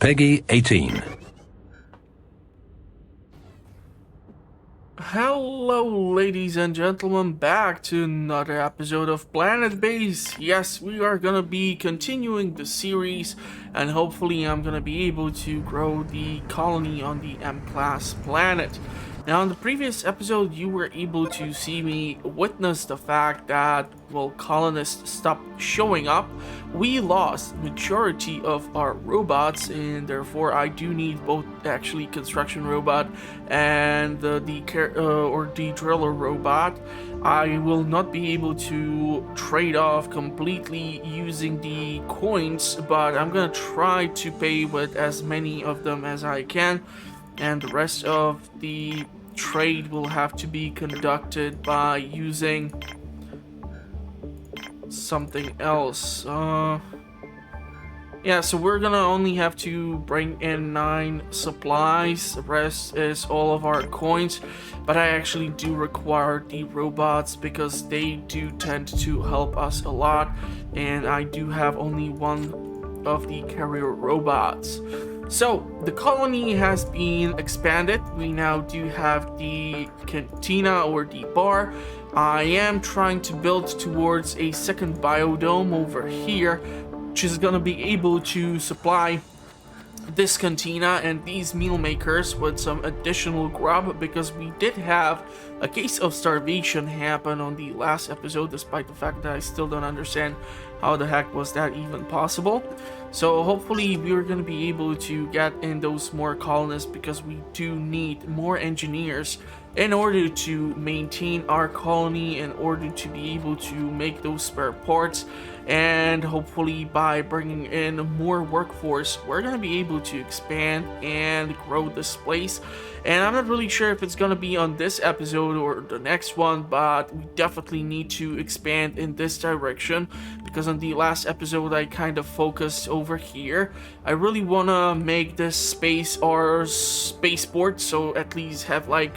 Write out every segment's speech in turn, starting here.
Peggy 18. Hello, ladies and gentlemen, back to another episode of Planetbase. Yes, we are gonna be continuing the series, and hopefully I'm gonna be able to grow the colony on the M-class planet. Now, in the previous episode, you were able to see me witness the fact that, well, colonists stopped showing up. We lost majority of our robots, and therefore I do need both actually construction robot and the driller robot. I will not be able to trade off completely using the coins, but I'm gonna try to pay with as many of them as I can, and the rest of the trade will have to be conducted by using something else. Yeah, so we're gonna only have to bring in 9 supplies. The rest is all of our coins, but I actually do require the robots because they do tend to help us a lot, and I do have only one of the carrier robots. So the colony has been expanded. We now do have the cantina or the bar. I am trying to build towards a second biodome over here, which is gonna be able to supply this cantina and these meal makers with some additional grub, because we did have a case of starvation happen on the last episode, despite the fact that I still don't understand how the heck was that even possible. So hopefully we're going to be able to get in those more colonists, because we do need more engineers in order to maintain our colony, in order to be able to make those spare parts. And hopefully by bringing in more workforce, we're going to be able to expand and grow this place. And I'm not really sure if it's going to be on this episode or the next one, but we definitely need to expand in this direction, because on the last episode I kind of focused over here. I really want to make this space our spaceport, so at least have like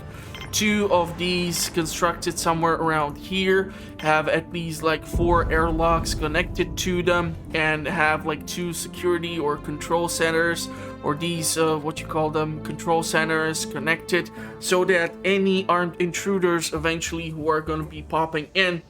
2 of these constructed somewhere around here, have at least like 4 airlocks connected to them, and have like 2 security or control centers, or these what you call them, control centers, connected, so that any armed intruders eventually who are going to be popping in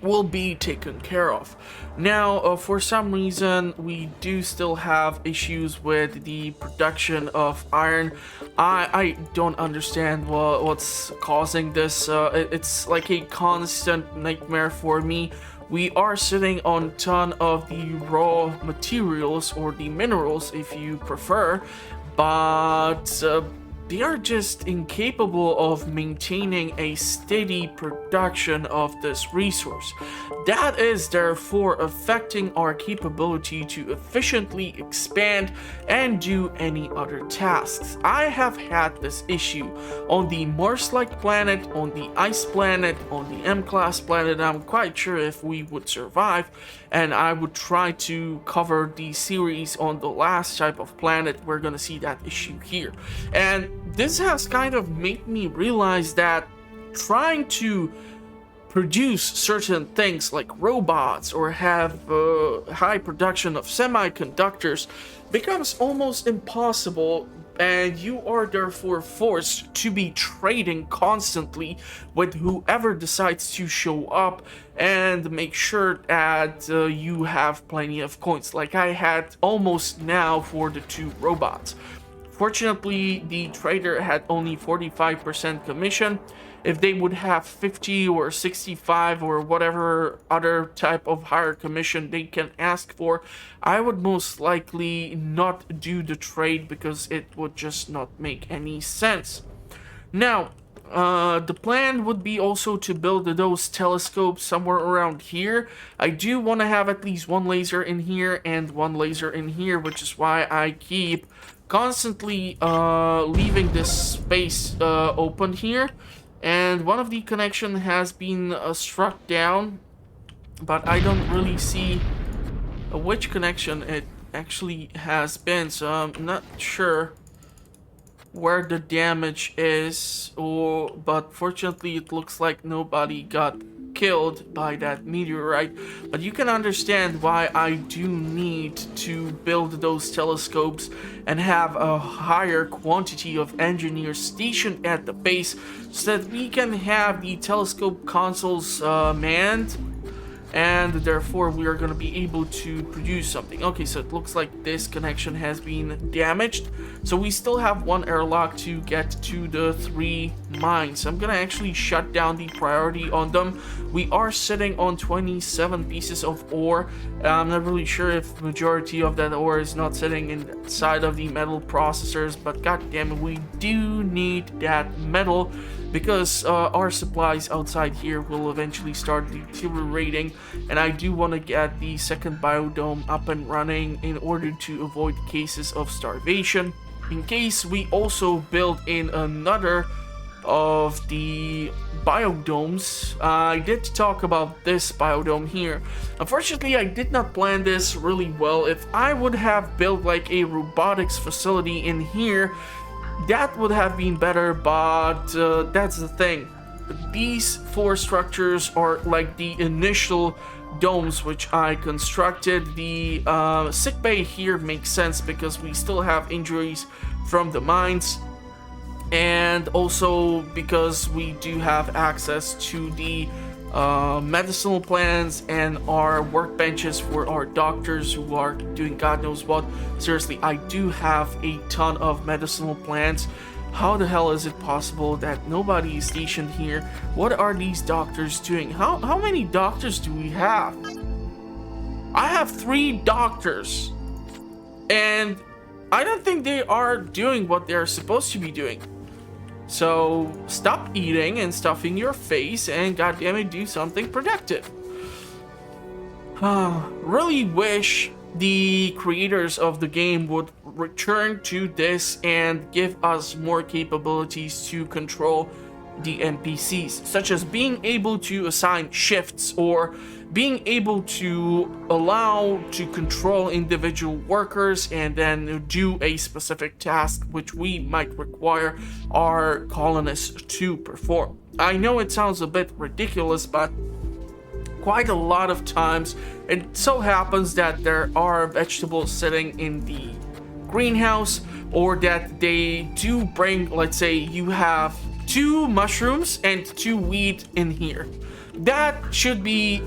will be taken care of. Now, for some reason, we do still have issues with the production of iron. I don't understand what's causing this. It's like a constant nightmare for me. We are sitting on a ton of the raw materials, or the minerals if you prefer, but they are just incapable of maintaining a steady production of this resource. That is therefore affecting our capability to efficiently expand and do any other tasks. I have had this issue on the Mars-like planet, on the ice planet, on the M-class planet. I'm quite sure if we would survive, and I would try to cover the series on the last type of planet, we're gonna see that issue here. And this has kind of made me realize that trying to produce certain things like robots or have high production of semiconductors becomes almost impossible, and you are therefore forced to be trading constantly with whoever decides to show up, and make sure that you have plenty of coins, like I had almost now for the 2 robots. Fortunately, the trader had only 45% commission. If they would have 50 or 65 or whatever other type of higher commission they can ask for, I would most likely not do the trade, because it would just not make any sense. Now, the plan would be also to build those telescopes somewhere around here. I do want to have at least 1 laser in here and 1 laser in here, which is why I keep constantly leaving this space open here. And one of the connection has been struck down, but I don't really see which connection it actually has been, so I'm not sure where the damage is, but fortunately it looks like nobody got killed by that meteorite. But you can understand why I do need to build those telescopes and have a higher quantity of engineers stationed at the base so that we can have the telescope consoles manned, and therefore we are going to be able to produce something. Okay, so it looks like this connection has been damaged, so we still have one airlock to get to the 3 mines. I'm gonna actually shut down the priority on them. We are sitting on 27 pieces of ore. I'm not really sure if majority of that ore is not sitting inside of the metal processors, but god damn it, we do need that metal because our supplies outside here will eventually start deteriorating, and I do want to get the second biodome up and running in order to avoid cases of starvation. In case we also build in another of the biodomes. I did talk about this biodome here. Unfortunately, I did not plan this really well. If I would have built like a robotics facility in here, that would have been better, but that's the thing. These 4 structures are like the initial domes which I constructed. The sickbay here makes sense because we still have injuries from the mines, and also because we do have access to the medicinal plants and our workbenches for our doctors who are doing god knows what. Seriously, I do have a ton of medicinal plants. How the hell is it possible that nobody is stationed here? What are these doctors doing? How many doctors do we have? I have 3 doctors, and I don't think they are doing what they're supposed to be doing. So stop eating and stuffing your face and goddammit do something productive. Really wish the creators of the game would return to this and give us more capabilities to control the NPCs, such as being able to assign shifts or being able to allow to control individual workers and then do a specific task which we might require our colonists to perform. I know it sounds a bit ridiculous, but quite a lot of times it so happens that there are vegetables sitting in the greenhouse, or that they do bring, let's say you have 2 mushrooms and 2 wheat in here. That should be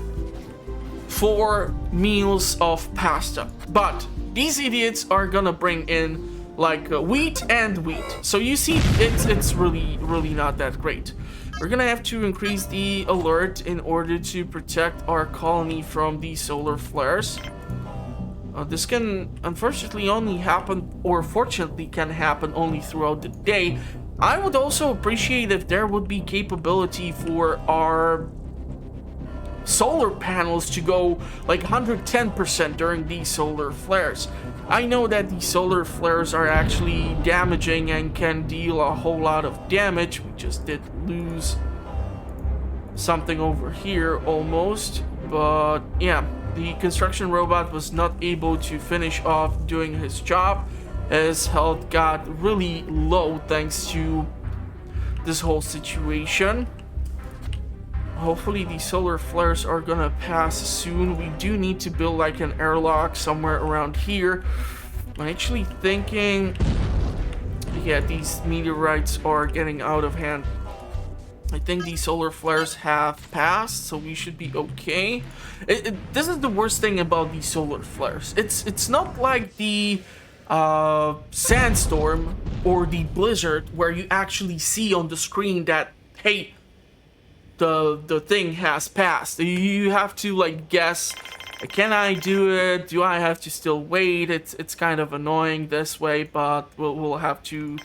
4 meals of pasta, but these idiots are gonna bring in like wheat and wheat. So you see, it's really not that great. We're gonna have to increase the alert in order to protect our colony from the solar flares. This can unfortunately only happen, or fortunately can happen only throughout the day. I would also appreciate if there would be capability for our solar panels to go like 110% during these solar flares. I know that these solar flares are actually damaging and can deal a whole lot of damage. We just did lose something over here almost, but yeah, the construction robot was not able to finish off doing his job. His health got really low thanks to this whole situation. Hopefully these solar flares are gonna pass soon. We do need to build like an airlock somewhere around here. I'm actually thinking, yeah, these meteorites are getting out of hand. I think these solar flares have passed, so we should be okay. This is the worst thing about these solar flares. It's not like the sandstorm or the blizzard where you actually see on the screen that, hey, the thing has passed. You have to like guess, can I do it? Do I have to still wait? It's kind of annoying this way, but we'll have to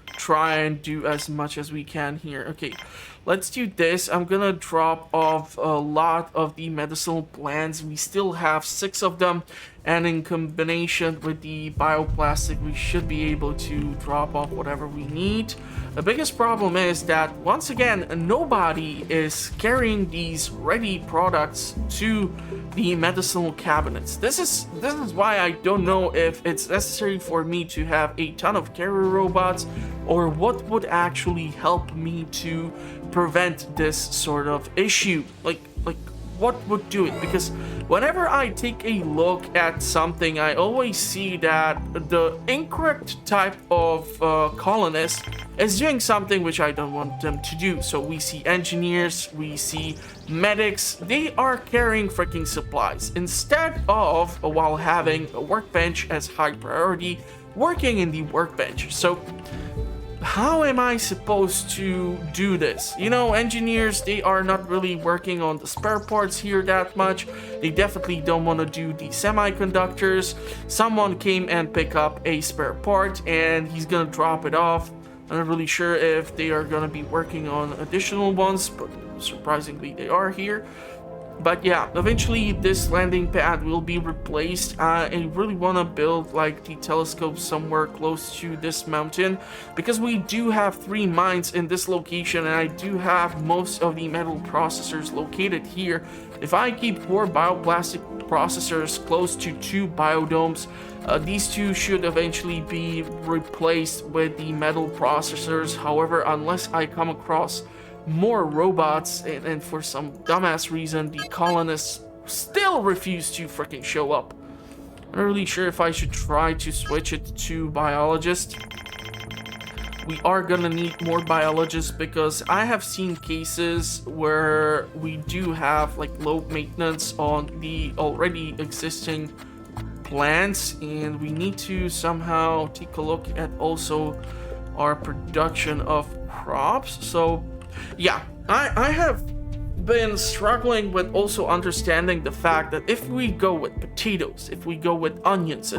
try and do as much as we can here. Okay, let's do this. I'm gonna drop off a lot of the medicinal plants. We still have 6 of them, and in combination with the bioplastic, we should be able to drop off whatever we need. The biggest problem is that, once again, nobody is carrying these ready products to the medicinal cabinets. This is why I don't know if it's necessary for me to have a ton of carrier robots, or what would actually help me to prevent this sort of issue. Like, like what would do it, because whenever I take a look at something, I always see that the incorrect type of colonist is doing something which I don't want them to do. So we see engineers, we see medics, they are carrying freaking supplies instead of, while having a workbench as high priority, working in the workbench. So how am I supposed to do this? You know, engineers, they are not really working on the spare parts here that much. They definitely don't want to do the semiconductors. Someone came and picked up a spare part and he's gonna drop it off. I'm not really sure if they are gonna be working on additional ones, but surprisingly they are here. But yeah, eventually this landing pad will be replaced. I really want to build like the telescope somewhere close to this mountain, because we do have 3 mines in this location and I do have most of the metal processors located here. If I keep 4 bioplastic processors close to 2 biodomes, these 2 should eventually be replaced with the metal processors. However, unless I come across more robots, and for some dumbass reason the colonists still refuse to freaking show up. I'm not really sure if I should try to switch it to biologist. We are gonna need more biologists, because I have seen cases where we do have like low maintenance on the already existing plants, and we need to somehow take a look at also our production of crops. So yeah, I have been struggling with also understanding the fact that if we go with potatoes, if we go with onions,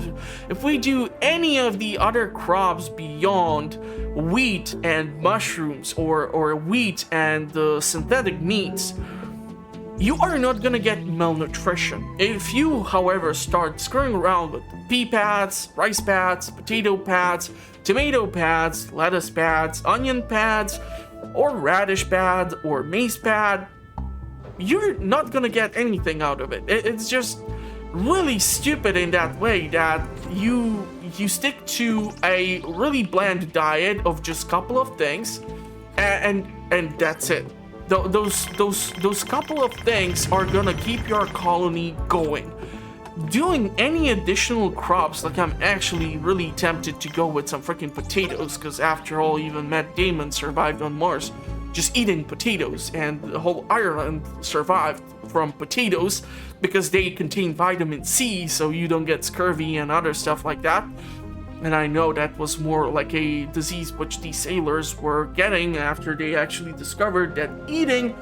if we do any of the other crops beyond wheat and mushrooms, or wheat and the synthetic meats, you are not gonna get malnutrition. If you, however, start screwing around with pea pads, rice pads, potato pads, tomato pads, lettuce pads, onion pads, or radish pad, or maize pad, you're not gonna get anything out of it. It's just really stupid in that way that you stick to a really bland diet of just couple of things, and that's it. Those couple of things are gonna keep your colony going. Doing any additional crops, like I'm actually really tempted to go with some freaking potatoes, because after all, even Matt Damon survived on Mars just eating potatoes, and the whole Ireland survived from potatoes because they contain vitamin C, so you don't get scurvy and other stuff like that. And I know that was more like a disease which the sailors were getting after they actually discovered that eating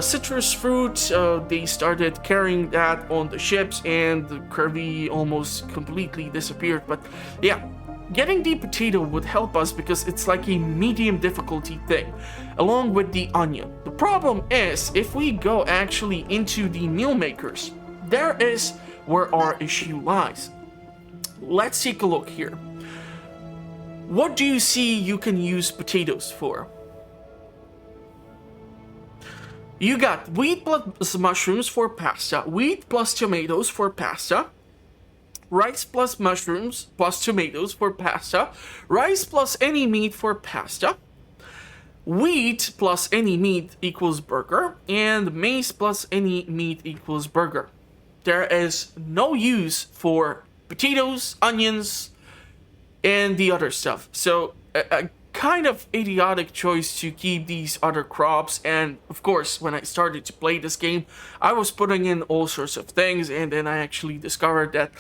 citrus fruit, they started carrying that on the ships, and the scurvy almost completely disappeared. But yeah, getting the potato would help us, because it's like a medium difficulty thing, along with the onion. The problem is, if we go actually into the meal makers, there is where our issue lies. Let's take a look here. What do you see you can use potatoes for? You got wheat plus mushrooms for pasta, wheat plus tomatoes for pasta, rice plus mushrooms plus tomatoes for pasta, rice plus any meat for pasta, wheat plus any meat equals burger, and maize plus any meat equals burger. There is no use for potatoes, onions, and the other stuff. So a kind of idiotic choice to keep these other crops. And of course, when I started to play this game, I was putting in all sorts of things, and then I actually discovered that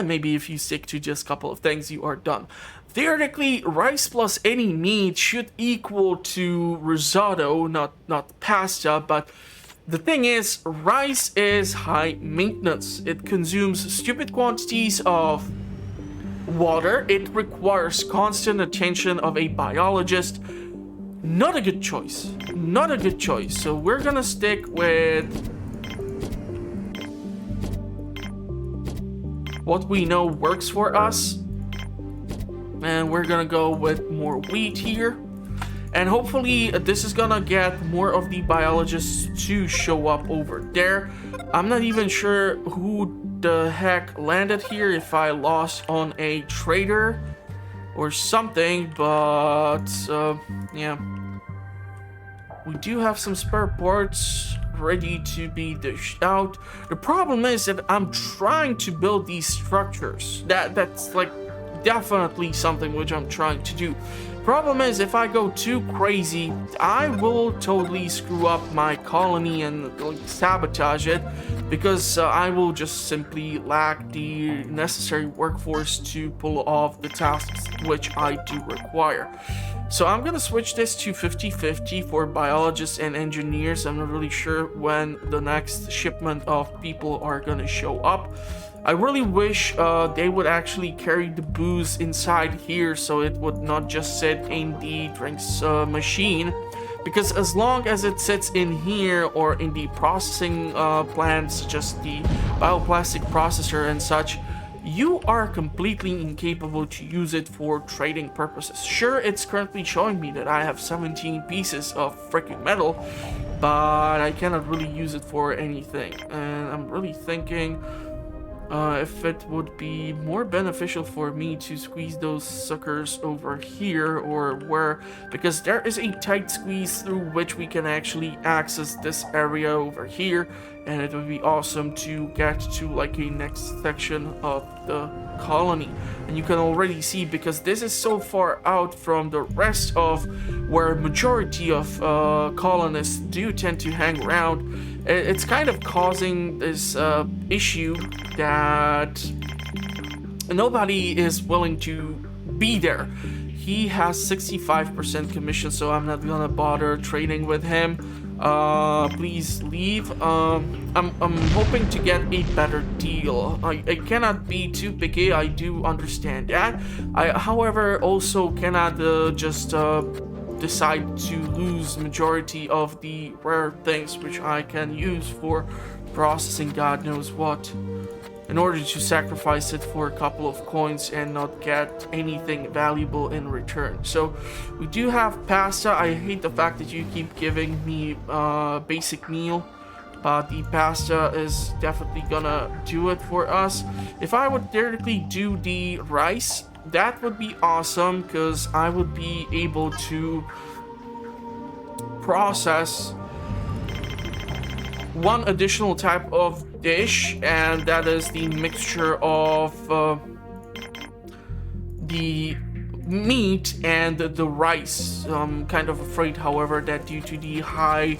maybe if you stick to just a couple of things, you are done. Theoretically, rice plus any meat should equal to risotto, not pasta, but the thing is, rice is high maintenance. It consumes stupid quantities of water. It requires constant attention of a biologist. Not a good choice. Not a good choice. So we're gonna stick with what we know works for us. And we're gonna go with more wheat here. And hopefully this is gonna get more of the biologists to show up over there. I'm not even sure who the heck landed here, if I lost on a trader or something, but yeah. We do have some spare parts. ready to be dished out. The problem is that I'm trying to build these structures. That's like definitely something which I'm trying to do. Problem is, if I go too crazy, I will totally screw up my colony and like, sabotage it, because I will just simply lack the necessary workforce to pull off the tasks which I do require. So I'm gonna switch this to 50-50 for biologists and engineers. I'm not really sure when the next shipment of people are gonna show up. I really wish they would actually carry the booze inside here, so it would not just sit in the drinks machine. Because as long as it sits in here or in the processing plants, just the bioplastic processor and such, you are completely incapable to use it for trading purposes. Sure, it's currently showing me that I have 17 pieces of freaking metal, but I cannot really use it for anything. And I'm really thinking if it would be more beneficial for me to squeeze those suckers over here or where, because there is a tight squeeze through which we can actually access this area over here, and it would be awesome to get to like a next section of the colony. And you can already see, because this is so far out from the rest of where majority of colonists do tend to hang around, it's kind of causing this issue that nobody is willing to be there. He has 65% commission, so I'm not gonna bother trading with him. Please leave. I'm hoping to get a better deal. I cannot be too picky, I do understand that. I, however, also cannot just decide to lose majority of the rare things which I can use for processing God knows what, in order to sacrifice it for a couple of coins and not get anything valuable in return. So we do have pasta. I hate the fact that you keep giving me basic meal, but the pasta is definitely gonna do it for us. If I would theoretically do the rice, that would be awesome, because I would be able to process one additional type of dish, and that is the mixture of the meat and the rice. I'm kind of afraid, however, that due to the high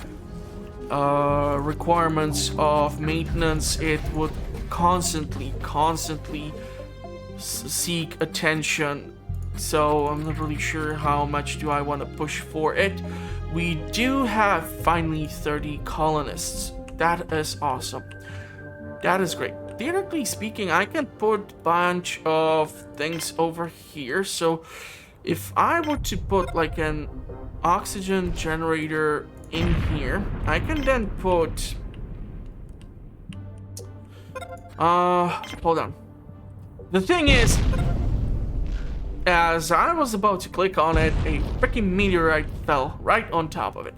requirements of maintenance, it would constantly seek attention. So I'm not really sure how much do I want to push for it. We do have finally 30 colonists. That is awesome. That is great. Theoretically speaking, I can put a bunch of things over here. So if I were to put like an oxygen generator in here, I can then put hold on. The thing is, as I was about to click on it, a freaking meteorite fell right on top of it.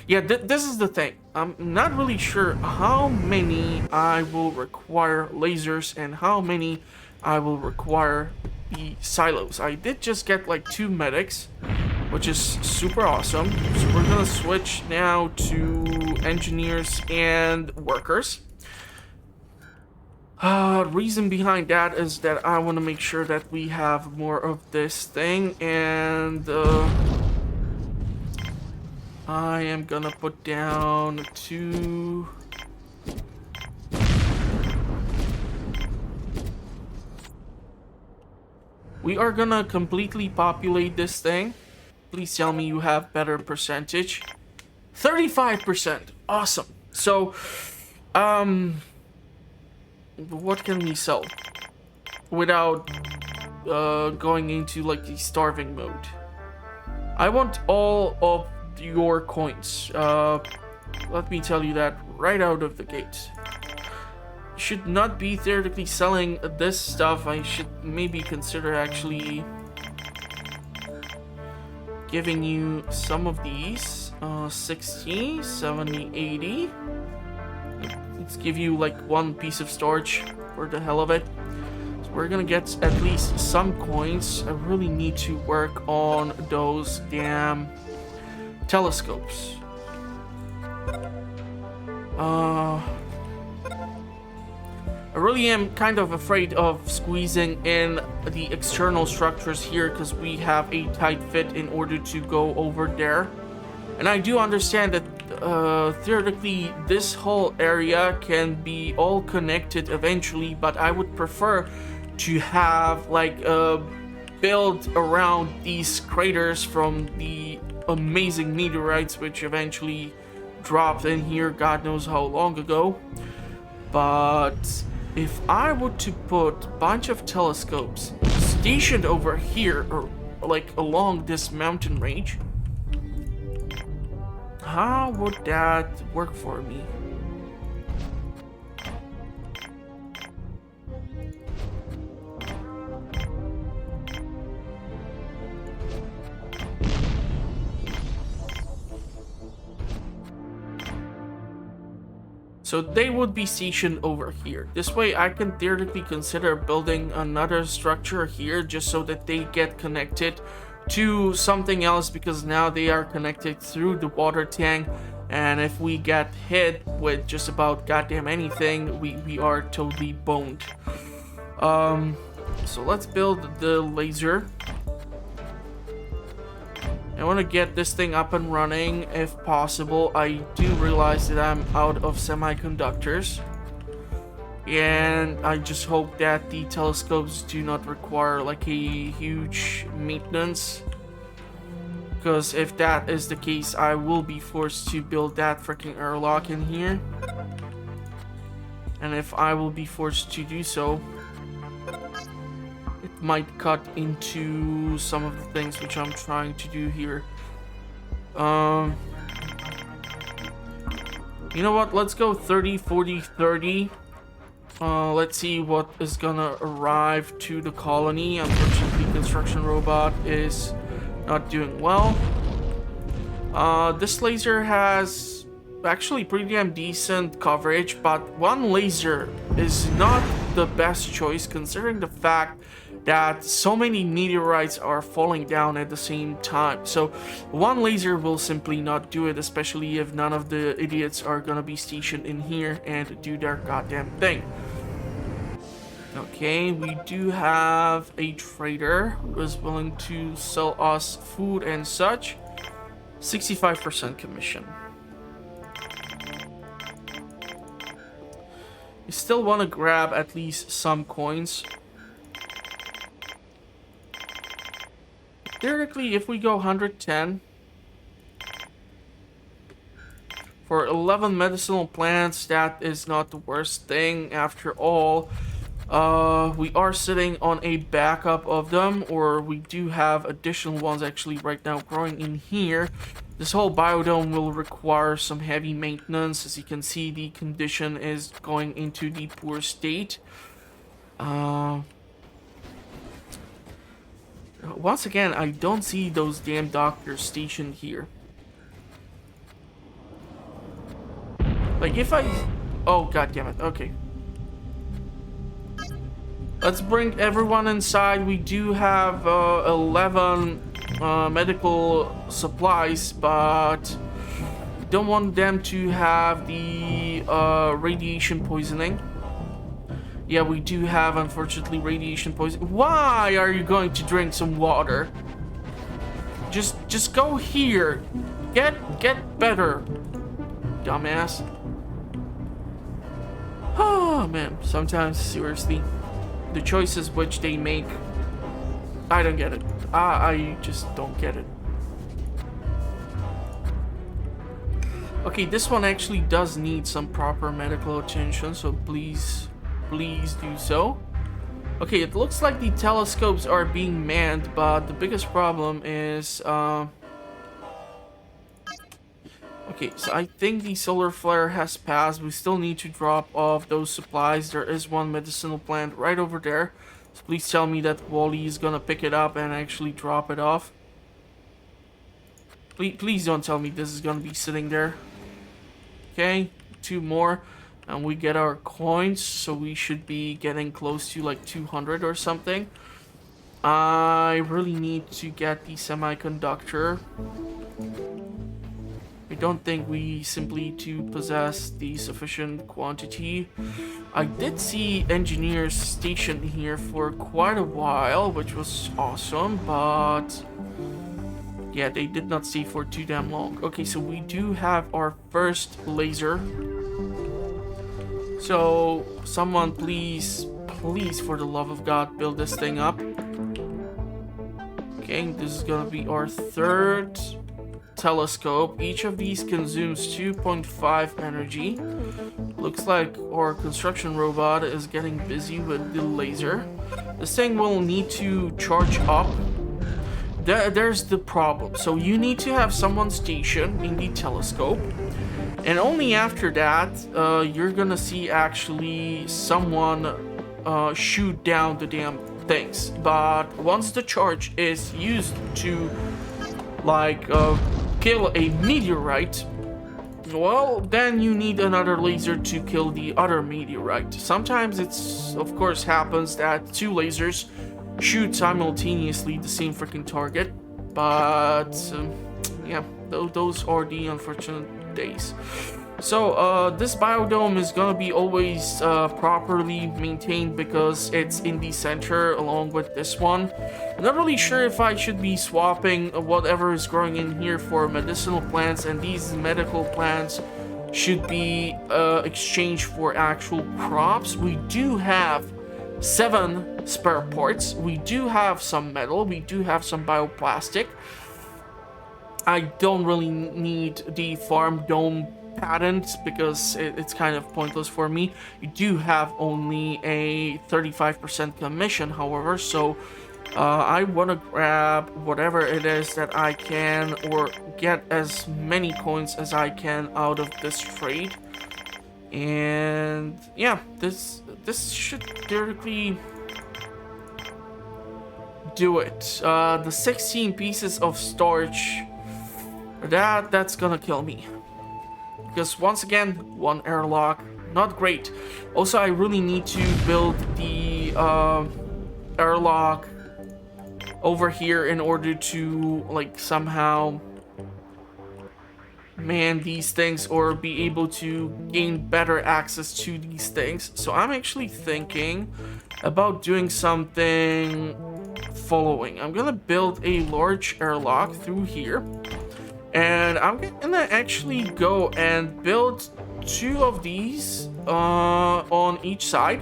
Yeah, this is the thing. I'm not really sure how many I will require lasers and how many I will require the silos. I did just get like 2 medics, which is super awesome. So we're gonna switch now to engineers and workers. Reason behind that is that I want to make sure that we have more of this thing, and I am gonna put down 2. We are gonna completely populate this thing. Please tell me you have better percentage. 35%. Awesome. So, what can we sell without going into like the starving mode? I want all of your coins. Let me tell you that right out of the gate. Should not be theoretically selling this stuff. I should maybe consider actually giving you some of these. 60, 70, 80. Let's give you like 1 piece of storage for the hell of it. So we're gonna get at least some coins. I really need to work on those damn telescopes. Uh, I really am kind of afraid of squeezing in the external structures here because we have a tight fit in order to go over there. And I do understand that theoretically this whole area can be all connected eventually, but I would prefer to have like a build around these craters from the amazing meteorites which eventually dropped in here God knows how long ago. But if I were to put a bunch of telescopes stationed over here or like along this mountain range, how would that work for me? So they would be stationed over here. This way I can theoretically consider building another structure here just so that they get connected to something else, because now they are connected through the water tank, and if we get hit with just about goddamn anything, we are totally boned. So let's build the laser. I want to get this thing up and running if possible. I do realize that I'm out of semiconductors, and I just hope that the telescopes do not require like a huge maintenance, because if that is the case I will be forced to build that freaking airlock in here, and if I will be forced to do so, it might cut into some of the things which I'm trying to do here. You know what, let's go 30 40 30. Let's see what is gonna arrive to the colony. Unfortunately, construction robot is not doing well. This laser has actually pretty damn decent coverage, but one laser is not the best choice considering the fact that so many meteorites are falling down at the same time. So one laser will simply not do it, especially if none of the idiots are gonna be stationed in here and do their goddamn thing. Okay, we do have a trader who is willing to sell us food and such. 65% commission. You still want to grab at least some coins. Theoretically, if we go 110 for 11 medicinal plants, that is not the worst thing after all. We are sitting on a backup of them, or we do have additional ones actually right now growing in here. This whole biodome will require some heavy maintenance. As you can see, the condition is going into the poor state. Once again, I don't see those damn doctors stationed here. Like if I... Oh, god damn it. Okay. Let's bring everyone inside. We do have 11 medical supplies, but don't want them to have the radiation poisoning. Yeah, we do have, unfortunately, radiation poisoning. Why are you going to drink some water? Just go here. Get better, dumbass. Oh man, sometimes seriously, the choices which they make, I don't get it. I just don't get it. Okay, this one actually does need some proper medical attention, so please do so. Okay, it looks like the telescopes are being manned, but the biggest problem is okay, so I think the solar flare has passed. We still need to drop off those supplies. There is one medicinal plant right over there, so please tell me that Wally is gonna pick it up and actually drop it off. Please don't tell me this is gonna be sitting there. Okay, 2 more and we get our coins, so we should be getting close to like 200 or something. I really need to get the semiconductor. I don't think we simply do possess the sufficient quantity. I did see engineers stationed here for quite a while, which was awesome, but yeah, they did not stay for too damn long. Okay, so we do have our first laser. So someone please, for the love of God, build this thing up. Okay, this is gonna be our third telescope. Each of these consumes 2.5 energy. Looks like our construction robot is getting busy with the laser. This thing will need to charge up. There's the problem. So you need to have someone stationed in the telescope, and only after that you're gonna see actually someone shoot down the damn things. But once the charge is used to like kill a meteorite, well, then you need another laser to kill the other meteorite. Sometimes it's, of course, happens that two lasers shoot simultaneously the same freaking target, but yeah, those are the unfortunate days. So this biodome is gonna be always properly maintained because it's in the center along with this one. I'm not really sure if I should be swapping whatever is growing in here for medicinal plants, and these medical plants should be exchanged for actual crops. We do have 7 spare parts. We do have some metal. We do have some bioplastic. I don't really need the farm dome patent because it's kind of pointless for me. You do have only a 35% commission, however, so I want to grab whatever it is that I can, or get as many coins as I can out of this trade. And yeah, this should theoretically do it. The 16 pieces of storage, that's gonna kill me. Because once again, one airlock, not great. Also, I really need to build the airlock over here in order to like somehow man these things or be able to gain better access to these things. So I'm actually thinking about doing something following. I'm gonna build a large airlock through here, and I'm gonna actually go and build 2 of these on each side.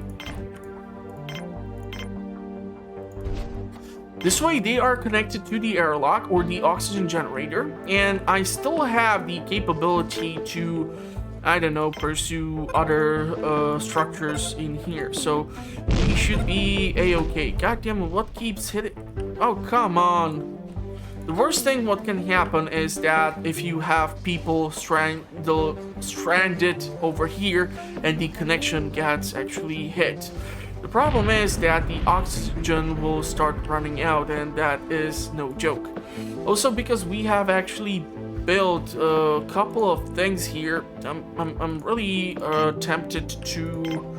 This way they are connected to the airlock or the oxygen generator, and I still have the capability to, I don't know, pursue other structures in here. So we should be a-okay. Goddamn, what keeps hitting? Oh, come on. The worst thing what can happen is that if you have people stranded over here and the connection gets actually hit. The problem is that the oxygen will start running out, and that is no joke. Also, because we have actually built a couple of things here, I'm really tempted to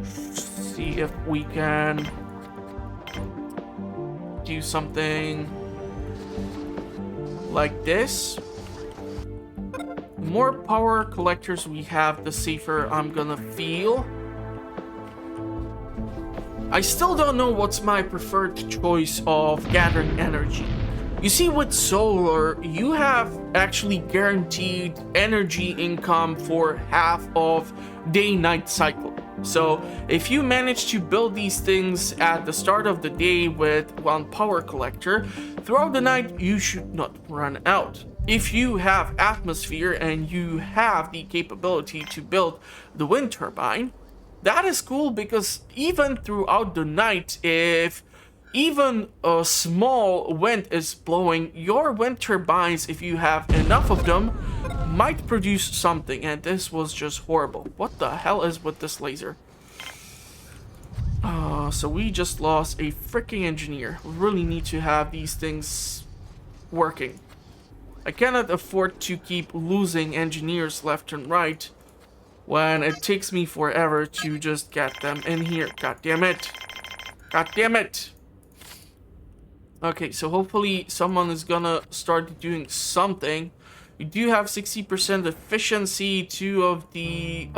see if we can do something like this. The more power collectors we have, the safer I'm gonna feel. I still don't know what's my preferred choice of gathering energy. You see, with solar, you have actually guaranteed energy income for half of day-night cycle. So if you manage to build these things at the start of the day with one power collector, throughout the night you should not run out. If you have atmosphere and you have the capability to build the wind turbine, that is cool, because even throughout the night, if even a small wind is blowing, your wind turbines, if you have enough of them, might produce something. And this was just horrible. What the hell is with this laser? So we just lost a freaking engineer. We really need to have these things working. I cannot afford to keep losing engineers left and right when it takes me forever to just get them in here. God damn it. God damn it. Okay, so hopefully someone is gonna start doing something We do have 60% efficiency. 2 of the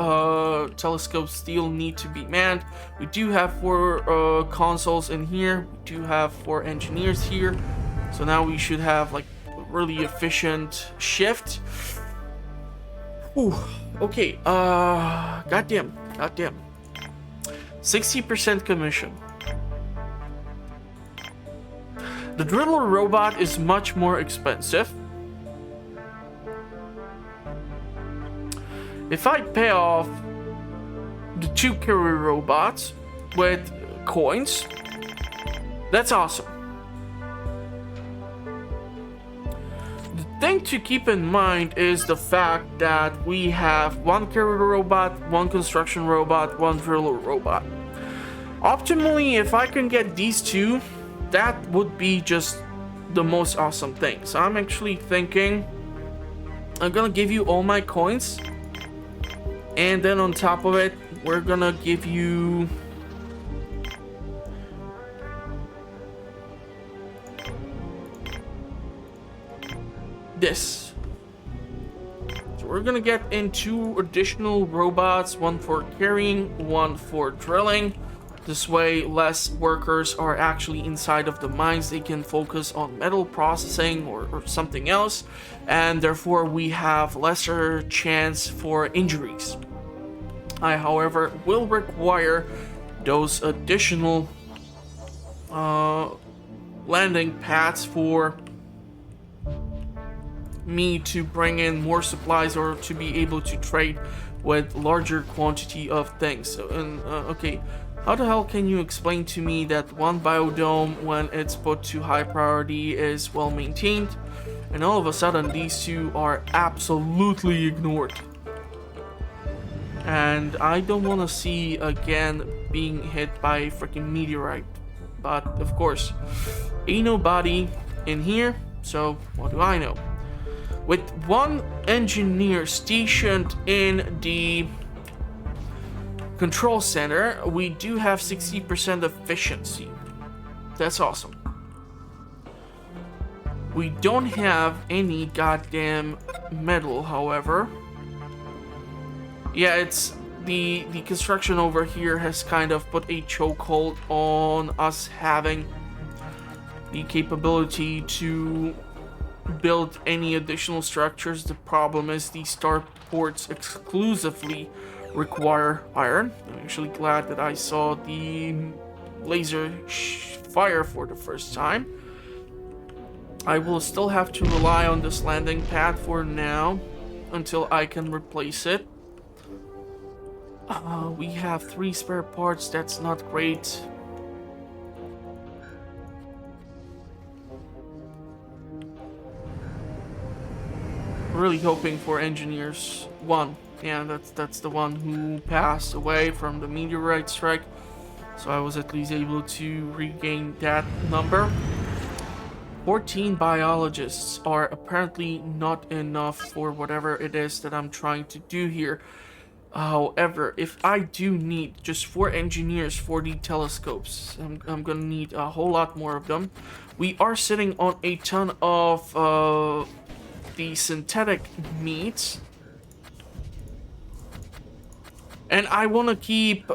telescopes still need to be manned. We do have 4 consoles in here. We do have 4 engineers here. So now we should have like a really efficient shift. Ooh, okay, goddamn. 60% commission. The driller robot is much more expensive. If I pay off the 2 carrier robots with coins, that's awesome. The thing to keep in mind is the fact that we have 1 carrier robot, 1 construction robot, 1 driller robot. Optimally, if I can get these 2, that would be just the most awesome thing. So I'm actually thinking I'm gonna give you all my coins. And then on top of it, we're gonna give you this. So we're gonna get in 2 additional robots, 1 for carrying, 1 for drilling. This way, less workers are actually inside of the mines. They can focus on metal processing or something else, and therefore we have lesser chance for injuries. I, however, will require those additional landing pads for me to bring in more supplies or to be able to trade with larger quantity of things. So, okay. How the hell can you explain to me that 1 biodome, when it's put to high priority, is well maintained, and all of a sudden these 2 are absolutely ignored? And I don't want to see again being hit by a freaking meteorite. But of course, ain't nobody in here, so what do I know? With 1 engineer stationed in the control center, we do have 60% efficiency. That's awesome. We don't have any goddamn metal, however. Yeah, it's the construction over here has kind of put a chokehold on us having the capability to build any additional structures. The problem is the starports exclusively require iron. I'm actually glad that I saw the laser fire for the first time. I will still have to rely on this landing pad for now until I can replace it. We have 3 spare parts. That's not great. Really hoping for engineers 1. Yeah, that's the one who passed away from the meteorite strike. So I was at least able to regain that number. 14 biologists are apparently not enough for whatever it is that I'm trying to do here. However, if I do need just 4 engineers for the telescopes, I'm gonna need a whole lot more of them. We are sitting on a ton of the synthetic meat. And I want to keep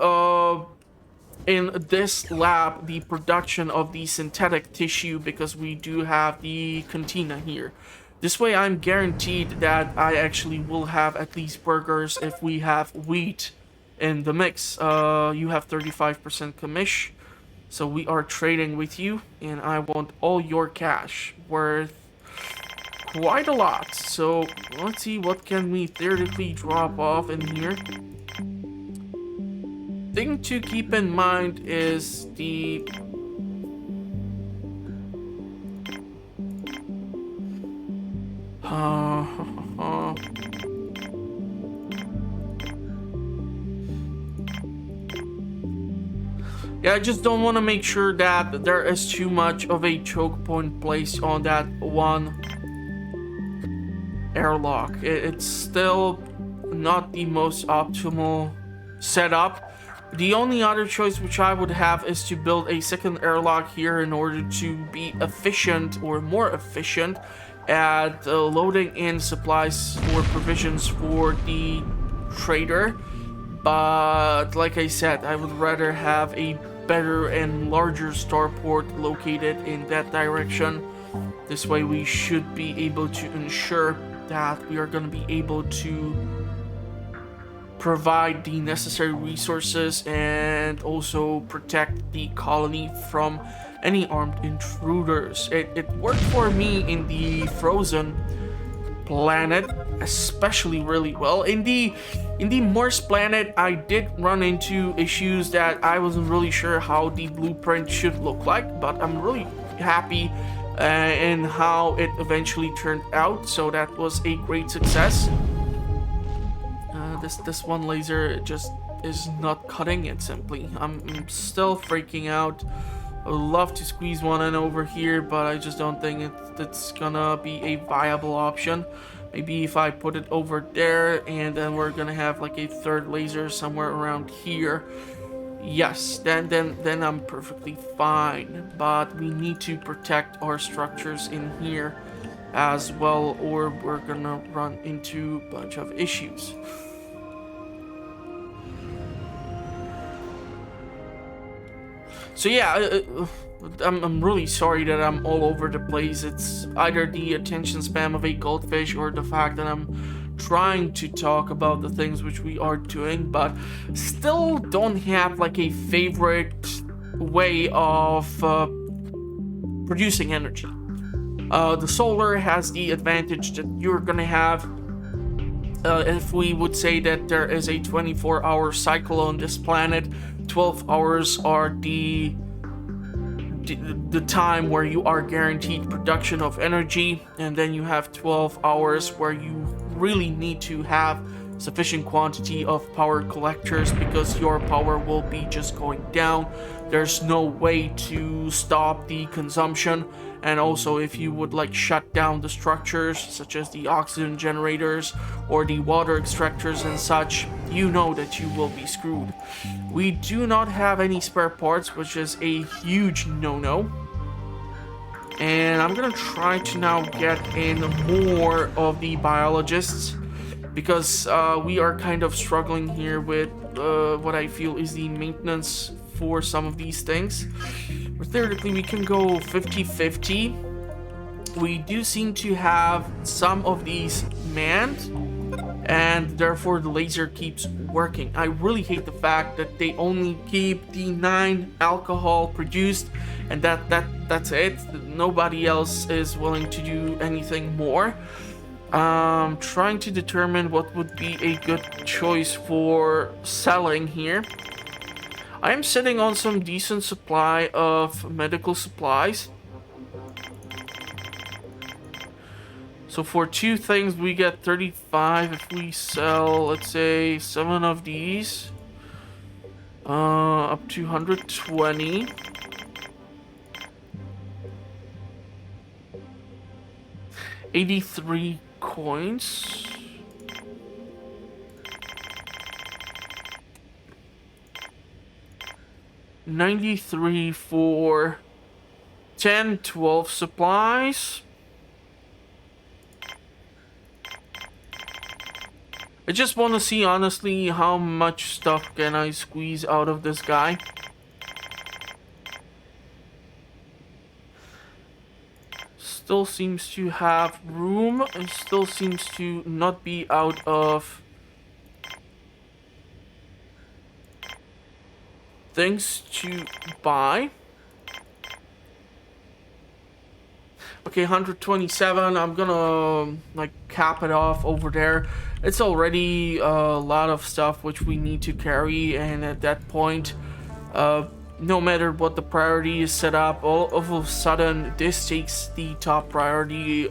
in this lab the production of the synthetic tissue because we do have the cantina here. This way I'm guaranteed that I actually will have at least burgers if we have wheat in the mix. You have 35% commish, so we are trading with you, and I want all your cash worth quite a lot. So let's see, what can we theoretically drop off in here. Thing to keep in mind is the yeah, I just don't want to make sure that there is too much of a choke point placed on that one airlock. It's still not the most optimal setup. The only other choice which I would have is to build a second airlock here in order to be efficient or more efficient at loading in supplies or provisions for the trader. But like I said, I would rather have a better and larger starport located in that direction. This way we should be able to ensure that we are going to be able to provide the necessary resources and also protect the colony from any armed intruders. It worked for me in the frozen planet especially really well. In the Mars planet, I did run into issues that I wasn't really sure how the blueprint should look like, but I'm really happy in how it eventually turned out. So that was a great success. This one laser just is not cutting it simply. I'm still freaking out. I would love to squeeze one in over here, but I just don't think it's gonna be a viable option. Maybe if I put it over there, and then we're gonna have like a third laser somewhere around here. Yes, then I'm perfectly fine. But we need to protect our structures in here as well, or we're gonna run into a bunch of issues. So yeah, I'm really sorry that I'm all over the place. It's either the attention span of a goldfish or the fact that I'm trying to talk about the things which we are doing, but still don't have like a favorite way of producing energy. The solar has the advantage that you're gonna have. If we would say that there is a 24-hour cycle on this planet, 12 hours are the time where you are guaranteed production of energy, and then you have 12 hours where you really need to have sufficient quantity of power collectors because your power will be just going down. There's no way to stop the consumption. And also, if you would like shut down the structures such as the oxygen generators or the water extractors and such, you know that you will be screwed. We do not have any spare parts, which is a huge no-no. And I'm gonna try to now get in more of the biologists, because we are kind of struggling here with what I feel is the maintenance for some of these things. Theoretically, we can go 50-50. We do seem to have some of these manned, and therefore the laser keeps working. I really hate the fact that they only keep the 9 alcohol produced, and that's it. Nobody else is willing to do anything more. Trying to determine what would be a good choice for selling here. I am sitting on some decent supply of medical supplies. So for 2 things we get 35. If we sell, let's say, 7 of these, up to 120. $83 coins. $93 for 10-12 supplies. I just want to see honestly how much stuff can I squeeze out of this guy. Still seems to have room and still seems to not be out of things to buy. Okay, 127. I'm gonna like cap it off over there. It's already a lot of stuff which we need to carry, and at that point, no matter what the priority is set up, all of a sudden this takes the top priority.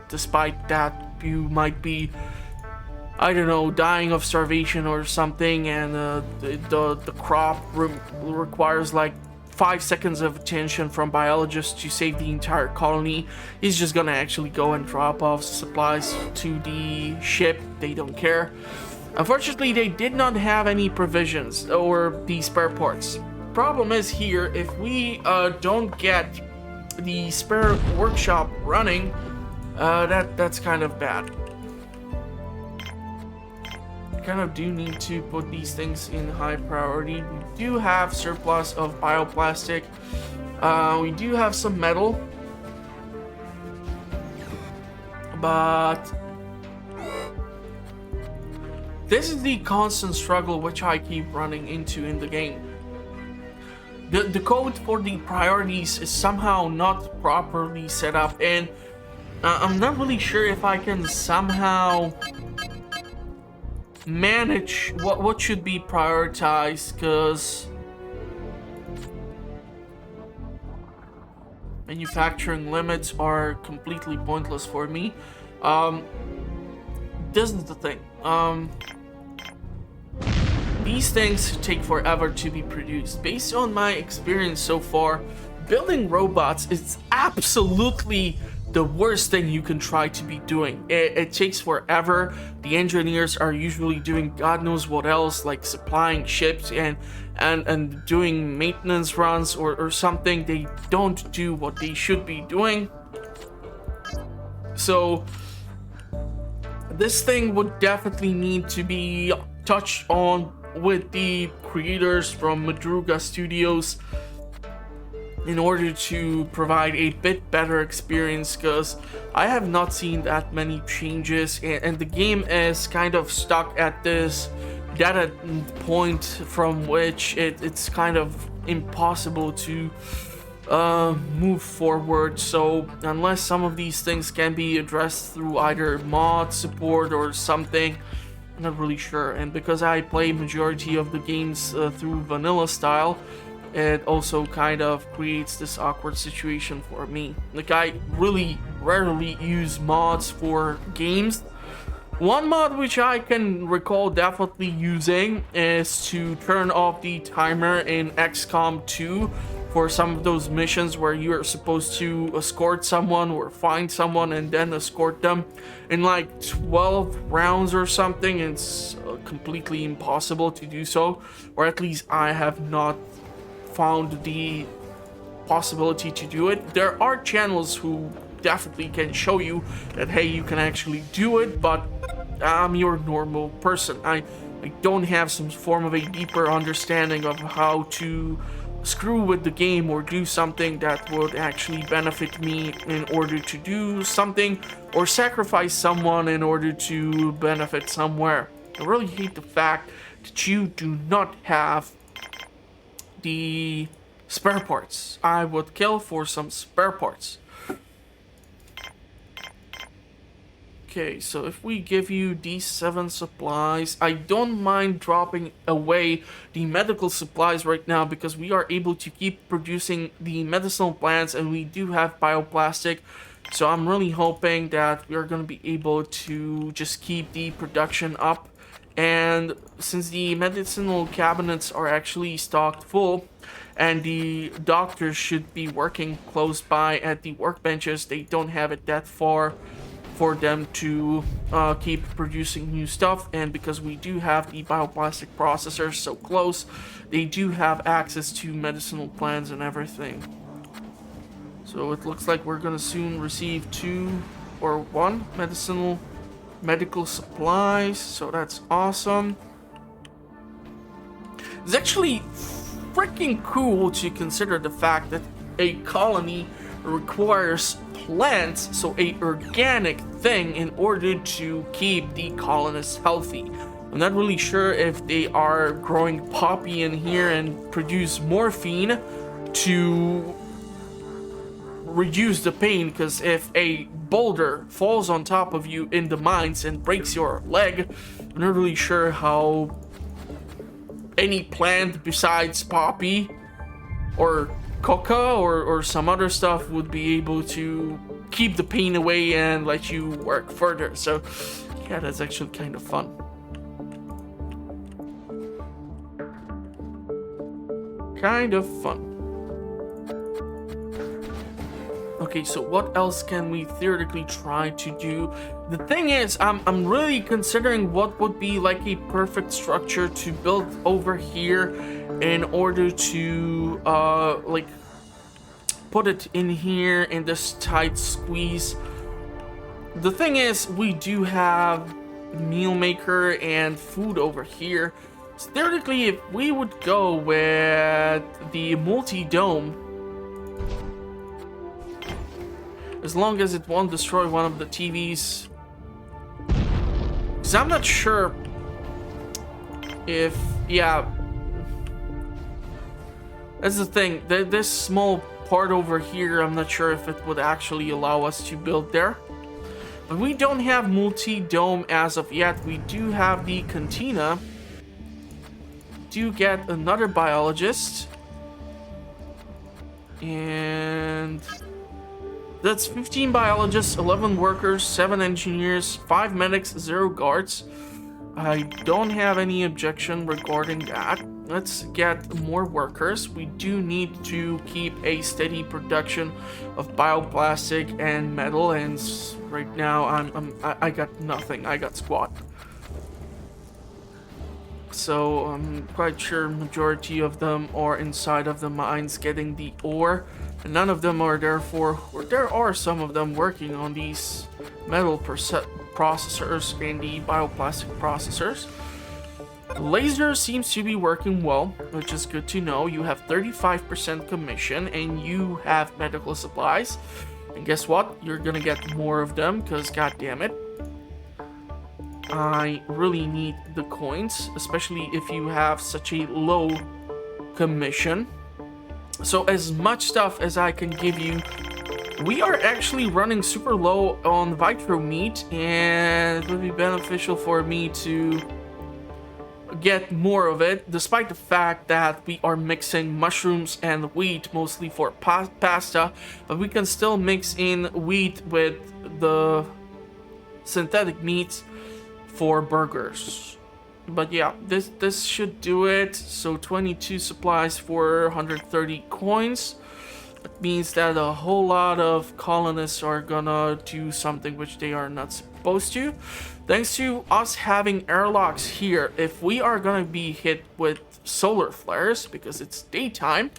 Despite that, you might be, I don't know, dying of starvation or something, and the crop requires like 5 seconds of attention from biologists to save the entire colony. He's just gonna actually go and drop off supplies to the ship. They don't care. Unfortunately, they did not have any provisions or the spare parts. Problem is here, if we don't get the spare workshop running, That's kind of bad. Kind of do need to put these things in high priority. We do have surplus of bioplastic. We do have some metal, but this is the constant struggle which I keep running into in the game. The code for the priorities is somehow not properly set up, and I'm not really sure if I can somehow manage what should be prioritized, because manufacturing limits are completely pointless for me. This is the thing. These things take forever to be produced. Based on my experience so far, building robots is absolutely the worst thing you can try to be doing. It takes forever. The engineers are usually doing God knows what else, like supplying ships and doing maintenance runs or something. They don't do what they should be doing. So this thing would definitely need to be touched on with the creators from Madruga Studios in order to provide a bit better experience, because I have not seen that many changes, and the game is kind of stuck at this data point from which it's kind of impossible to move forward. So unless some of these things can be addressed through either mod support or something, I'm not really sure. And because I play majority of the games through vanilla style, it also kind of creates this awkward situation for me. Like, I really rarely use mods for games. One mod which I can recall definitely using is to turn off the timer in XCOM 2 for some of those missions where you are supposed to escort someone or find someone and then escort them in like 12 rounds or something. It's completely impossible to do so, or at least I have not found the possibility to do it. There are channels who definitely can show you that, hey, you can actually do it, but I'm your normal person. I don't have some form of a deeper understanding of how to screw with the game or do something that would actually benefit me in order to do something, or sacrifice someone in order to benefit somewhere. I really hate the fact that you do not have the spare parts. I would kill for some spare parts. Okay, so if we give you these 7 supplies, I don't mind dropping away the medical supplies right now, because we are able to keep producing the medicinal plants and we do have bioplastic. So I'm really hoping that we are going to be able to just keep the production up. And since the medicinal cabinets are actually stocked full and the doctors should be working close by at the workbenches, they don't have it that far for them to keep producing new stuff. And because we do have the bioplastic processors so close, they do have access to medicinal plants and everything. So it looks like we're gonna soon receive 2 or 1 medical supplies, so that's awesome. It's actually freaking cool to consider the fact that a colony requires plants, so a organic thing, in order to keep the colonists healthy. I'm not really sure if they are growing poppy in here and produce morphine to reduce the pain, because if a boulder falls on top of you in the mines and breaks your leg, I'm not really sure how any plant besides poppy or coca or some other stuff would be able to keep the pain away and let you work further. So yeah, that's actually kind of fun. Kind of fun. Okay, so what else can we theoretically try to do? The thing is, I'm really considering what would be like a perfect structure to build over here in order to like put it in here in this tight squeeze. The thing is, we do have meal maker and food over here. So theoretically, if we would go with the multi-dome, as long as it won't destroy one of the TVs, because I'm not sure if, yeah, that's the thing. This small part over here, I'm not sure if it would actually allow us to build there. But we don't have multi-dome as of yet. We do have the cantina. Do get another biologist. And that's 15 biologists, 11 workers, 7 engineers, 5 medics, 0 guards. I don't have any objection regarding that. Let's get more workers. We do need to keep a steady production of bioplastic and metal, and right now I got nothing. I got squat. So I'm quite sure majority of them are inside of the mines getting the ore, and none of them are there are some of them working on these metal processors and the bioplastic processors. Laser seems to be working well, which is good to know. You have 35% commission and you have medical supplies. And guess what? You're gonna get more of them because god damn it, I really need the coins, especially if you have such a low commission. So as much stuff as I can give you. We are actually running super low on vitro meat, and it would be beneficial for me to get more of it, despite the fact that we are mixing mushrooms and wheat mostly for pasta, but we can still mix in wheat with the synthetic meats for burgers. But yeah, this should do it. So 22 supplies for 130 coins. That means that a whole lot of colonists are gonna do something which they are not supposed to. Thanks to us having airlocks here, if we are gonna be hit with solar flares because it's daytime,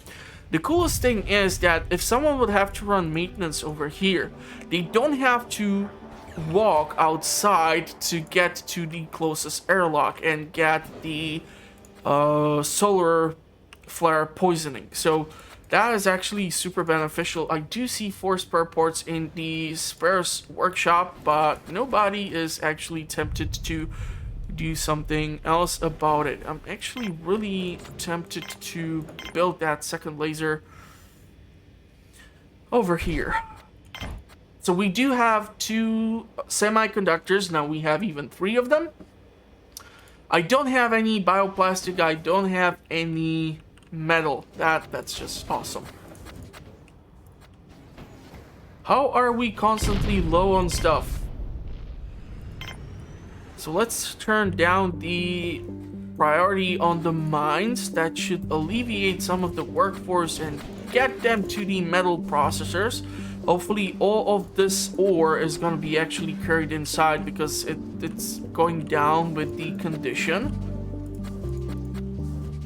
the coolest thing is that if someone would have to run maintenance over here, they don't have to walk outside to get to the closest airlock and get the solar flare poisoning. So that is actually super beneficial. I do see 4 spare parts in the spares workshop, but nobody is actually tempted to do something else about it. I'm actually really tempted to build that second laser over here. So we do have 2 semiconductors. Now we have even 3 of them. I don't have any bioplastic. I don't have any metal. That's just awesome. How are we constantly low on stuff? So let's turn down the priority on the mines. That should alleviate some of the workforce and get them to the metal processors. Hopefully all of this ore is going to be actually carried inside because it's going down with the condition.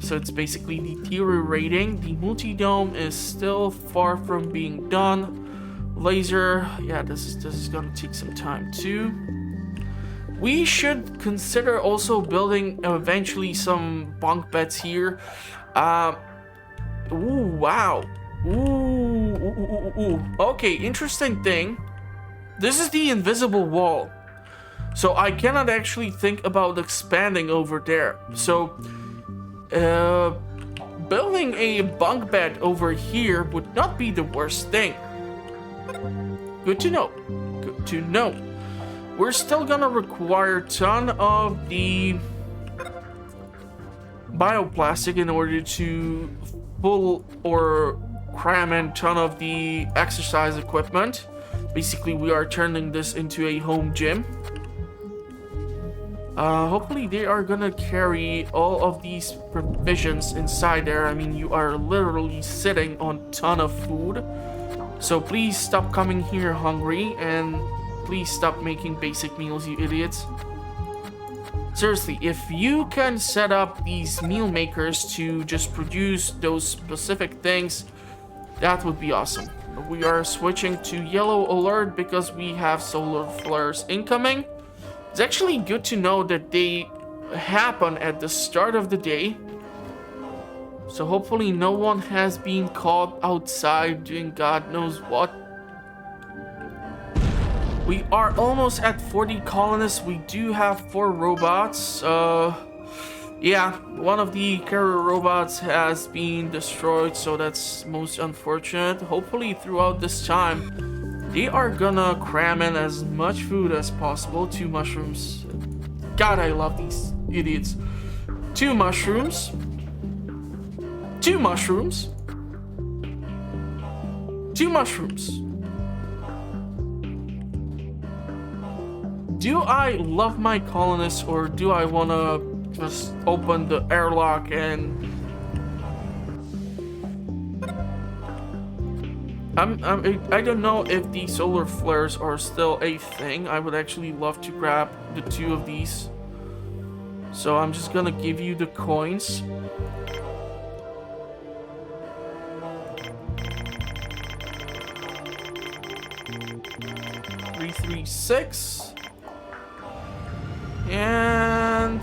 So it's basically deteriorating. The multi-dome is still far from being done. Laser, yeah, this is gonna take some time too. We should consider also building eventually some bunk beds here. Ooh, wow. Ooh. Okay, interesting thing. This is the invisible wall. So I cannot actually think about expanding over there. So building a bunk bed over here would not be the worst thing. Good to know. Good to know. We're still gonna require a ton of the bioplastic in order to pull or cram in a ton of the exercise equipment. Basically, we are turning this into a home gym. Hopefully they are gonna carry all of these provisions inside there. I mean, you are literally sitting on a ton of food. So please stop coming here hungry and please stop making basic meals, you idiots. Seriously, if you can set up these meal makers to just produce those specific things, that would be awesome. We are switching to yellow alert because we have solar flares incoming. It's actually good to know that they happen at the start of the day. So hopefully no one has been caught outside doing God knows what. We are almost at 40 colonists. We do have 4 robots. Yeah, one of the carrier robots has been destroyed, so that's most unfortunate. Hopefully throughout this time, they are gonna cram in as much food as possible. 2 mushrooms. God, I love these idiots. 2 mushrooms. 2 mushrooms. 2 mushrooms. Do I love my colonists, or do I want to just open the airlock and... I don't know if the solar flares are still a thing. I would actually love to grab the 2 of these. So I'm just gonna give you the coins. $336. And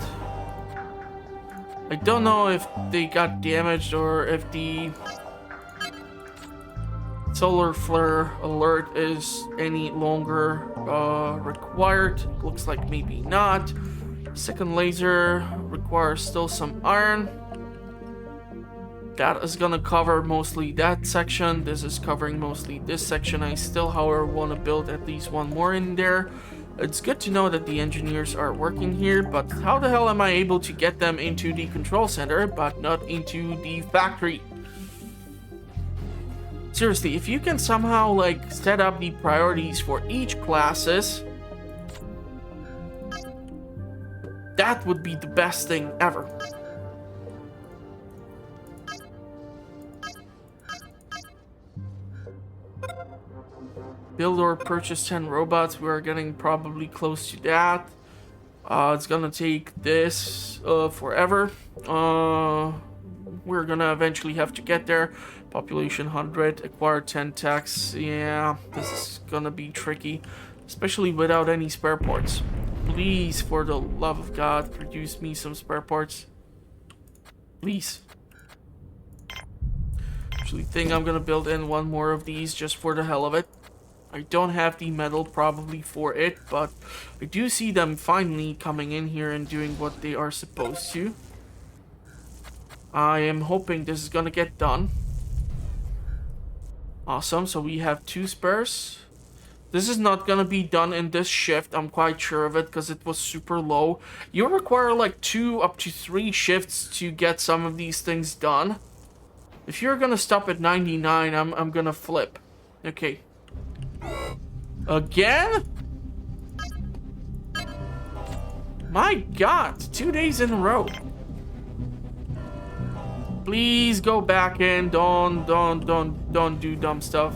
I don't know if they got damaged or if the solar flare alert is any longer required. Looks like maybe not. Second laser requires still some iron. That is gonna cover mostly that section. This is covering mostly this section. I still, however, want to build at least 1 more in there. It's good to know that the engineers are working here, but how the hell am I able to get them into the control center, but not into the factory? Seriously, if you can somehow, like, set up the priorities for each classes, that would be the best thing ever. Build or purchase 10 robots. We are getting probably close to that. It's gonna take this forever. We're gonna eventually have to get there. Population 100, acquire 10 techs. Yeah, this is gonna be tricky, especially without any spare parts. Please, for the love of God, produce me some spare parts. Please. Actually think I'm gonna build in 1 more of these just for the hell of it. I don't have the metal probably for it, but I do see them finally coming in here and doing what they are supposed to. I am hoping this is gonna get done. Awesome, so we have 2 spares. This is not gonna be done in this shift, I'm quite sure of it, because it was super low. You require like 2 up to 3 shifts to get some of these things done. If you're gonna stop at 99, I'm gonna flip. Okay. Again? My God, 2 days in a row. Please go back in. Don't do dumb stuff.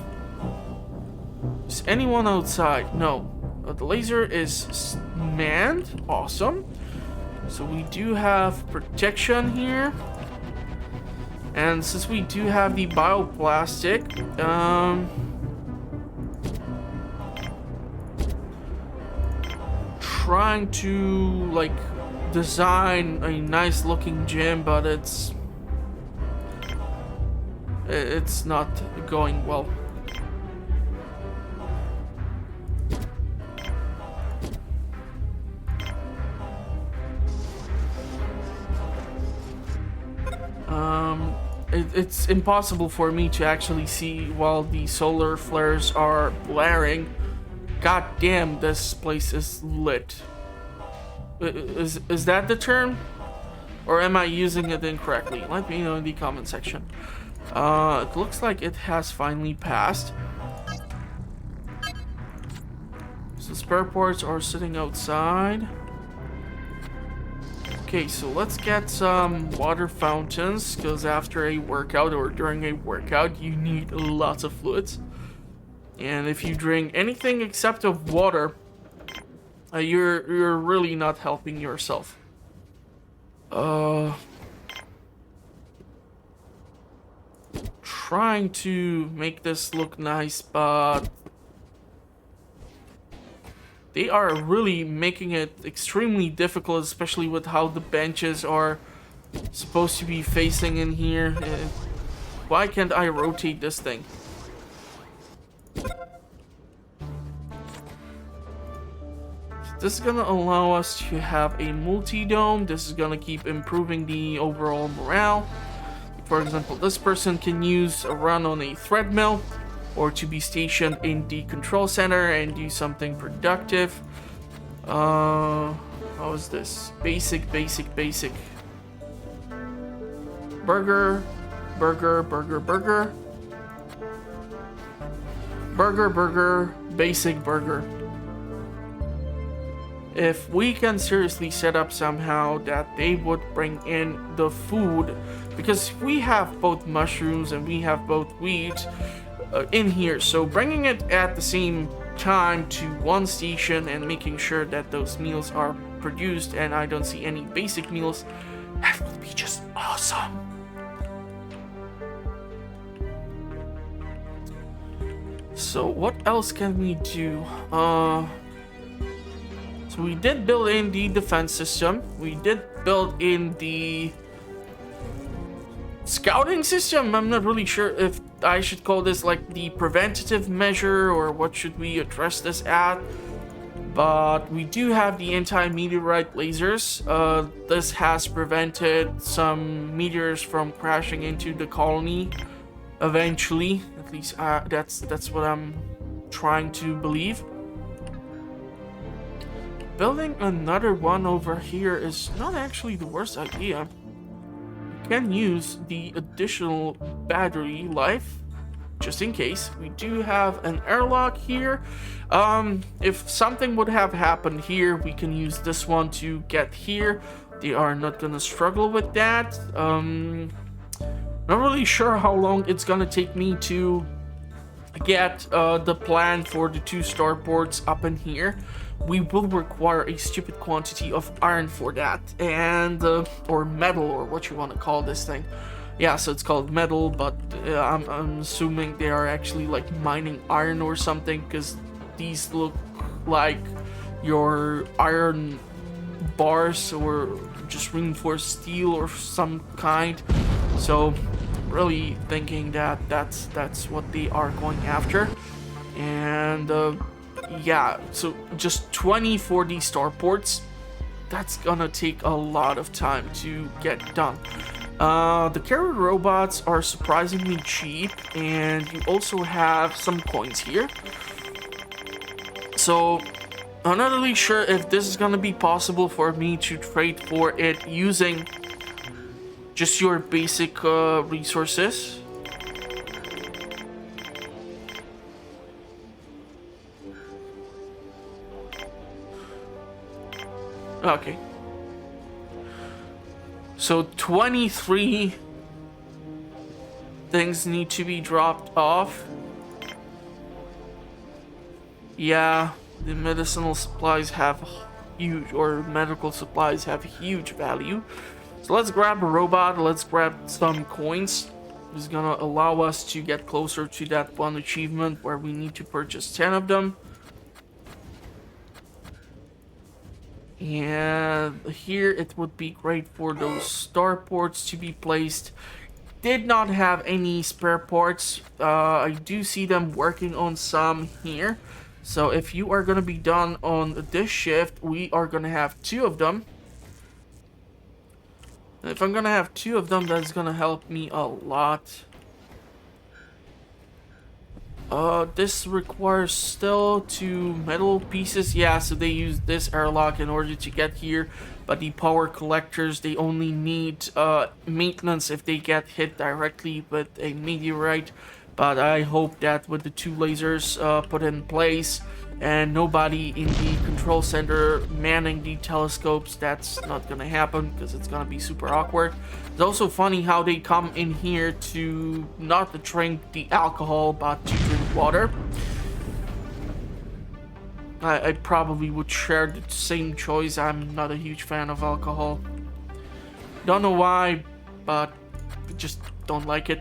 Is anyone outside? No. The laser is manned. Awesome. So we do have protection here. And since we do have the bioplastic, trying to like design a nice looking gym, but it's not going well. It's impossible for me to actually see while the solar flares are blaring. God damn, this place is lit. Is that the term? Or am I using it incorrectly? Let me know in the comment section. It looks like it has finally passed. So spare parts are sitting outside. Okay, so let's get some water fountains, because after a workout or during a workout, you need lots of fluids. And if you drink anything except of water, you're really not helping yourself. trying to make this look nice, but they are really making it extremely difficult, especially with how the benches are supposed to be facing in here. Why can't I rotate this thing? This is gonna allow us to have a multi-dome. This is gonna keep improving the overall morale. For example, this person can use a run on a treadmill, or to be stationed in the control center and do something productive. How is this? Basic. Burger. Basic burger. If we can seriously set up somehow that they would bring in the food, because we have both mushrooms and we have both wheat in here, so bringing it at the same time to one station and making sure that those meals are produced and I don't see any basic meals, that would be just awesome. So what else can we do? So we did build in the defense system. We did build in the scouting system. I'm not really sure if I should call this like the preventative measure or what should we address this at. But we do have the anti-meteorite lasers. This has prevented some meteors from crashing into the colony eventually. At least that's what I'm trying to believe. Building another one over here is not actually the worst idea. We can use the additional battery life just in case. We do have an airlock here. If something would have happened here, we can use this one to get here. They are not gonna struggle with that. Not really sure how long it's gonna take me to get the plan for the 2 starports up in here. We will require a stupid quantity of iron for that, and or metal, or what you want to call this thing. Yeah, so it's called metal, but I'm assuming they are actually like mining iron or something, because these look like your iron bars or just reinforced steel or some kind. So really thinking that that's what they are going after. And yeah, so just 20 for these starports. That's gonna take a lot of time to get done. The carrier robots are surprisingly cheap, and you also have some coins here. So I'm not really sure if this is gonna be possible for me to trade for it using just your basic resources. Okay. So 23 things need to be dropped off. Yeah, the medicinal supplies have huge, or medical supplies have huge value. So let's grab a robot, let's grab some coins. This is gonna allow us to get closer to that one achievement where we need to purchase 10 of them. And here it would be great for those starports to be placed. Did not have any spare parts. I do see them working on some here. So if you are going to be done on this shift, we are going to have 2 of them. And if I'm going to have 2 of them, that's going to help me a lot. This requires still 2 metal pieces. Yeah, so they use this airlock in order to get here. But the power collectors, they only need maintenance if they get hit directly with a meteorite. But I hope that with the 2 lasers put in place and nobody in the control center manning the telescopes, that's not gonna happen because it's gonna be super awkward. It's also funny how they come in here to not to drink the alcohol but to drink water. I probably would share the same choice. I'm not a huge fan of alcohol. Don't know why, but just don't like it.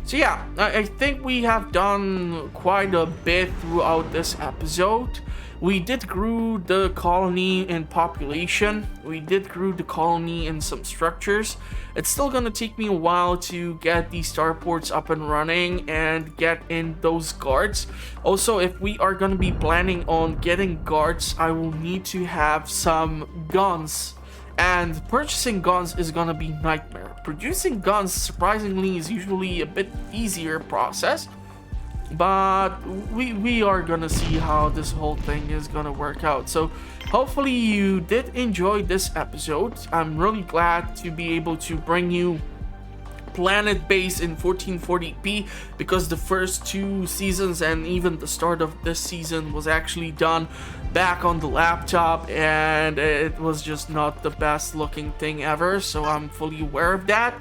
So yeah, I think we have done quite a bit throughout this episode. We did grow the colony in population. We did grow the colony in some structures. It's still gonna take me a while to get these starports up and running and get in those guards. Also, if we are gonna be planning on getting guards, I will need to have some guns. And purchasing guns is gonna be nightmare. Producing guns, surprisingly, is usually a bit easier process. But we are gonna see how this whole thing is gonna work out. So hopefully you did enjoy this episode. I'm really glad to be able to bring you Planetbase in 1440p, because the first 2 seasons and even the start of this season was actually done back on the laptop, and it was just not the best looking thing ever, so I'm fully aware of that.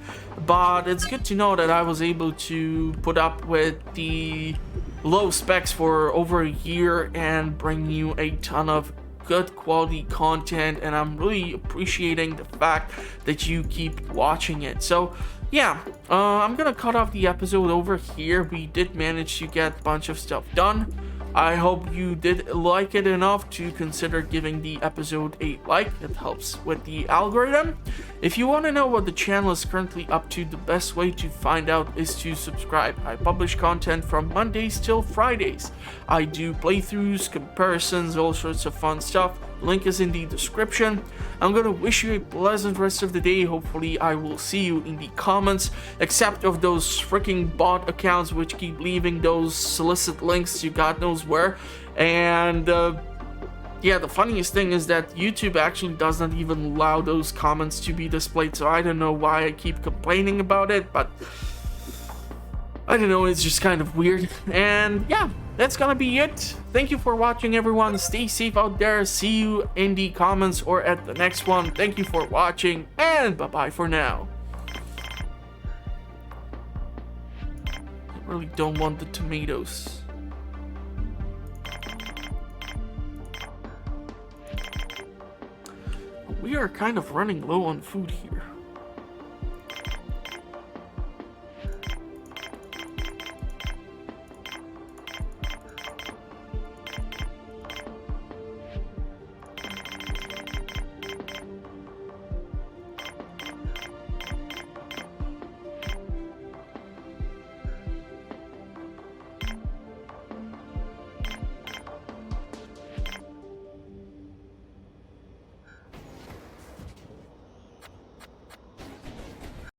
But it's good to know that I was able to put up with the low specs for over a year and bring you a ton of good quality content, and I'm really appreciating the fact that you keep watching it. So yeah, I'm gonna cut off the episode over here. We did manage to get a bunch of stuff done. I hope you did like it enough to consider giving the episode a like. It helps with the algorithm. If you want to know what the channel is currently up to, the best way to find out is to subscribe. I publish content from Mondays till Fridays. I do playthroughs, comparisons, all sorts of fun stuff. Link is in the description. I'm gonna wish you a pleasant rest of the day. Hopefully I will see you in the comments, except of those freaking bot accounts which keep leaving those solicit links to God knows where. And yeah, the funniest thing is that YouTube actually does not even allow those comments to be displayed, so I don't know why I keep complaining about it, but I don't know, it's just kind of weird. And yeah, that's gonna be it. Thank you for watching, everyone. Stay safe out there. See you in the comments or at the next one. Thank you for watching, and bye-bye for now. I really don't want the tomatoes. We are kind of running low on food here.